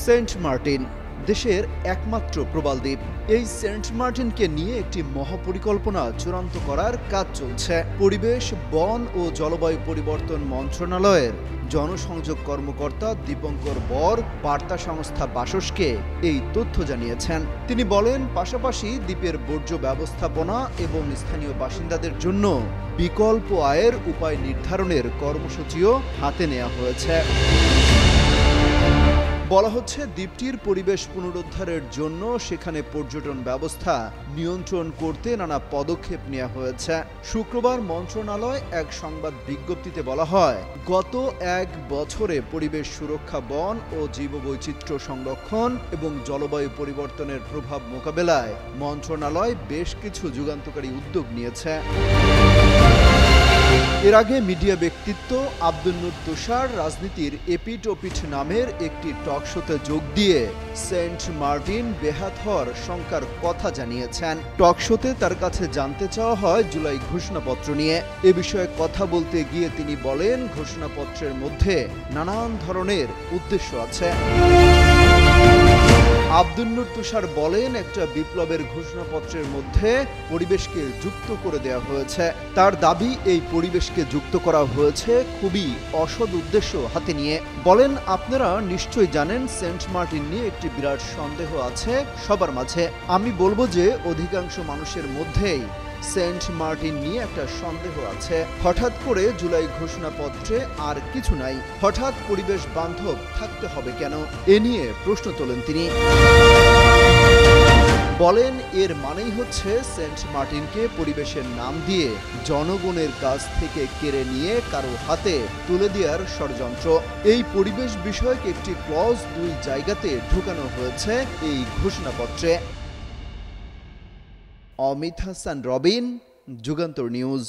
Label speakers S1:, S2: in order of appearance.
S1: Saint Martin দেশের একমাত্র প্রবাল দ্বীপ। এই সেন্ট মার্টিনকে নিয়ে একটি মহাপরিকল্পনা চূড়ান্ত করার কাজ চলছে। পরিবেশ, বন ও জলবায়ু পরিবর্তন মন্ত্রণালয়ের জনসংযোগ কর্মকর্তা দীপঙ্কর বর বার্তা সংস্থা বাসসকে এই তথ্য জানিয়েছেন। তিনি বলেন, পাশাপাশি দ্বীপের বর্জ্য ব্যবস্থাপনা এবং স্থানীয় বাসিন্দাদের জন্য বিকল্প আয়ের উপায় নির্ধারণের কর্মসূচিও হাতে নেওয়া হয়েছে। বলা হচ্ছে, দ্বীপটির পরিবেশ পুনরুদ্ধারের জন্য সেখানে পর্যটন ব্যবস্থা নিয়ন্ত্রণ করতে নানা পদক্ষেপ নেওয়া হয়েছে। শুক্রবার মন্ত্রণালয় এক সংবাদ বিজ্ঞপ্তিতে বলা হয়, গত 1 বছরে পরিবেশ সুরক্ষা, বন ও জীববৈচিত্র্য সংরক্ষণ এবং জলবায়ু পরিবর্তনের প্রভাব মোকাবেলায় মন্ত্রণালয় বেশ কিছু যুগান্তকারী উদ্যোগ নিয়েছে। এর আগে মিডিয়া ব্যক্তিত্ব আব্দুল নূর তুষার রাজনীতির এপিঠ ওপিঠ নামের একটি টক শোতে যোগ দিয়ে সেন্ট মার্টিন বেহাত হওয়ার শঙ্কার কথা জানিয়েছেন। টক শোতে তার কাছে জানতে চাওয়া হয় জুলাই ঘোষণাপত্র নিয়ে। এ বিষয়ে কথা বলতে গিয়ে তিনি বলেন, ঘোষণাপত্রের মধ্যে নানান ধরনের উদ্দেশ্য আছে। আব্দুল নূর তুষার বলেন, একটা বিপ্লবের ঘোষণাপত্রের মধ্যে পরিবেশকে যুক্ত করে দেওয়া হয়েছে। তার দাবি, এই পরিবেশকে যুক্ত করা হয়েছে খুবই অসৎ উদ্দেশ্য হাতে নিয়ে। বলেন, আপনারা নিশ্চয়ই জানেন সেন্ট মার্টিন নিয়ে একটি বিরাট সন্দেহ আছে সবার মাঝে। আমি বলবো যে অধিকাংশ মানুষের মধ্যেই সেন্ট মার্টিন নিয়ে একটা সন্দেহ আছে। হঠাৎ করে জুলাই ঘোষণাপত্রে আর কিছু নাই, হঠাৎ পরিবেশ বান্ধব থাকতে হবে কেন, এ নিয়ে প্রশ্ন তোলেন তিনি। বলেন, এর মানেই হচ্ছে সেন্ট মার্টিনকে পরিবেশের নাম দিয়ে জনগণের কাছ থেকে কেড়ে নিয়ে কারো হাতে তুলে দেওয়ার ষড়যন্ত্র। এই পরিবেশ বিষয়ক একটি ক্লজ 2 জায়গাতে ঢুকানো হয়েছে এই ঘোষণাপত্রে। অমিত হাসান রবিন, যুগান্তর নিউজ।